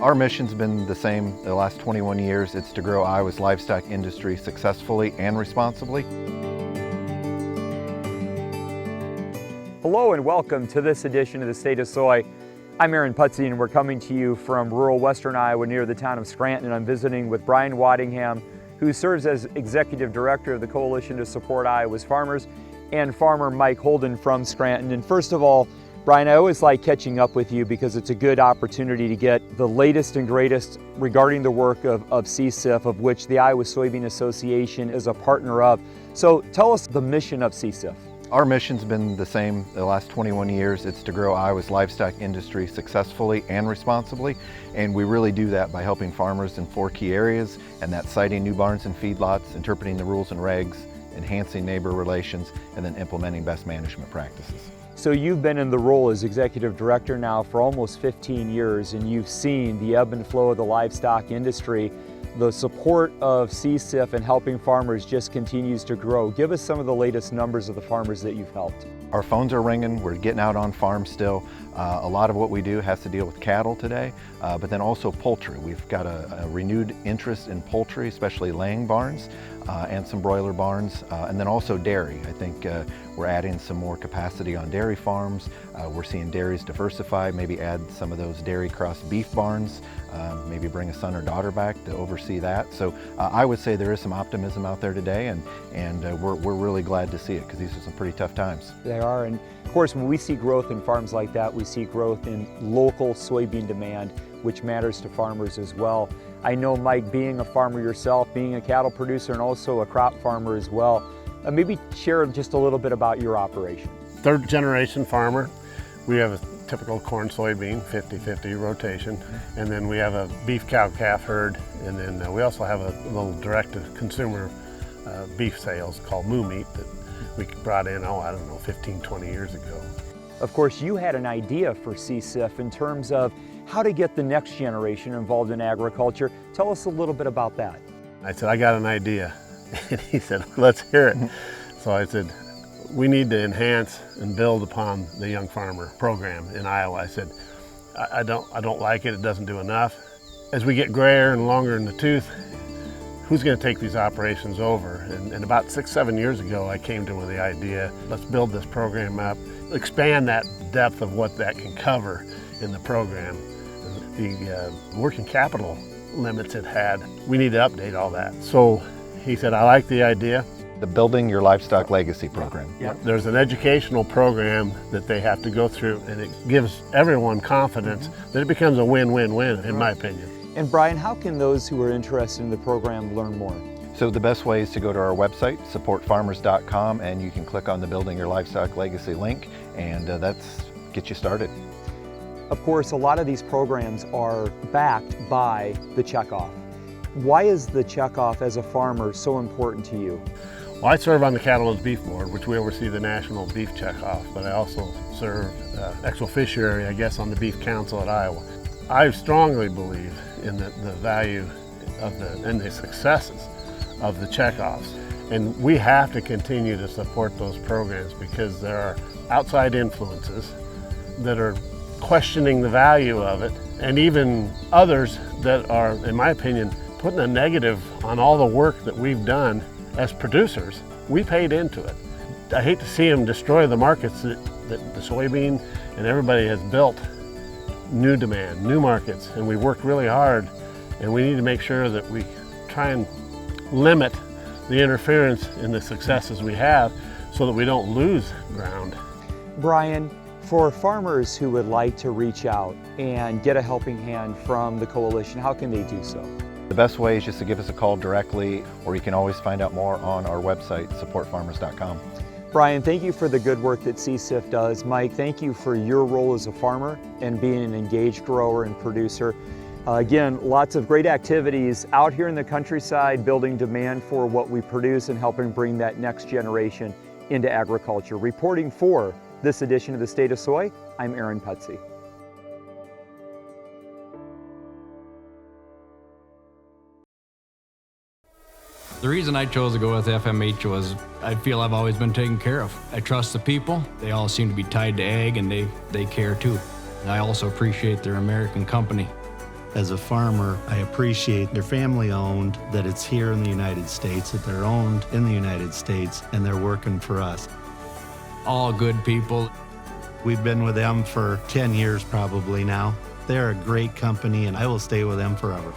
Our mission's been the same the last 21 years. It's to grow Iowa's livestock industry successfully and responsibly. Hello and welcome to this edition of the State of Soy. I'm Aaron Putsey and we're coming to you from rural western Iowa near the town of Scranton, and I'm visiting with Brian Waddingham, who serves as Executive Director of the Coalition to Support Iowa's Farmers, and farmer Mike Holden from Scranton. And first of all, Brian, I always like catching up with you because it's a good opportunity to get the latest and greatest regarding the work of CSIF, of which the Iowa Soybean Association is a partner of. So tell us the mission of CSIF. Our mission's been the same the last 21 years. It's to grow Iowa's livestock industry successfully and responsibly. And we really do that by helping farmers in 4 key areas, and that's siting new barns and feedlots, interpreting the rules and regs, enhancing neighbor relations, and then implementing best management practices. So you've been in the role as Executive Director now for almost 15 years, and you've seen the ebb and flow of the livestock industry. The support of CSIF and helping farmers just continues to grow. Give us some of the latest numbers of the farmers that you've helped. Our phones are ringing, we're getting out on farms still. A lot of what we do has to deal with cattle today, but then also poultry. We've got a renewed interest in poultry, especially laying barns and some broiler barns, and then also dairy. I think we're adding some more capacity on dairy farms. We're seeing dairies diversify, maybe add some of those dairy cross beef barns, maybe bring a son or daughter back to oversee that. So I would say there is some optimism out there today, and we're really glad to see it because these are some pretty tough times. They are, and of course when we see growth in farms like that, we see growth in local soybean demand, which matters to farmers as well. I know, Mike, being a farmer yourself, being a cattle producer and also a crop farmer as well, maybe share just a little bit about your operation. Third generation farmer. We have a typical corn soybean 50-50 rotation, and then we have a beef cow calf herd, and then we also have a little direct to consumer beef sales called moo meat that we brought in, 15-20 years ago. Of course, you had an idea for CSIF in terms of how to get the next generation involved in agriculture. Tell us a little bit about that. I said, I got an idea. And he said, let's hear it. So I said, we need to enhance and build upon the Young Farmer program in Iowa. I said, I don't like it doesn't do enough. As we get grayer and longer in the tooth, who's going to take these operations over? And about 6-7 years ago, I came to him with the idea, let's build this program up, expand that depth of what that can cover in the program. The working capital limits it had, we need to update all that. So he said, I like the idea. The Building Your Livestock Legacy program. Yep. There's an educational program that they have to go through, and it gives everyone confidence that it becomes a win-win-win, in my opinion. And Brian, how can those who are interested in the program learn more? So the best way is to go to our website, supportfarmers.com, and you can click on the Building Your Livestock Legacy link, and that's get you started. Of course, a lot of these programs are backed by the checkoff. Why is the checkoff as a farmer so important to you? Well, I serve on the Cattle and Beef Board, which we oversee the National Beef Checkoff, but I also serve ex officiary, I guess, on the Beef Council at Iowa. I strongly believe in the value of and the successes of the checkoffs. And we have to continue to support those programs because there are outside influences that are questioning the value of it, and even others that are, in my opinion, putting a negative on all the work that we've done as producers. We paid into it. I hate to see them destroy the markets that the soybean and everybody has built. New demand, new markets, and we worked really hard, and we need to make sure that we try and limit the interference in the successes we have so that we don't lose ground. Brian, for farmers who would like to reach out and get a helping hand from the coalition, how can they do so? The best way is just to give us a call directly, or you can always find out more on our website, supportfarmers.com. Brian, thank you for the good work that CSIF does. Mike, thank you for your role as a farmer and being an engaged grower and producer. Again, lots of great activities out here in the countryside, building demand for what we produce and helping bring that next generation into agriculture. Reporting for this edition of the State of Soy, I'm Aaron Putsey. The reason I chose to go with FMH was I feel I've always been taken care of. I trust the people. They all seem to be tied to ag, and they care too. And I also appreciate their American company. As a farmer, I appreciate they're family owned, that it's here in the United States, that they're owned in the United States, and they're working for us. All good people. We've been with them for 10 years probably now. They're a great company, and I will stay with them forever.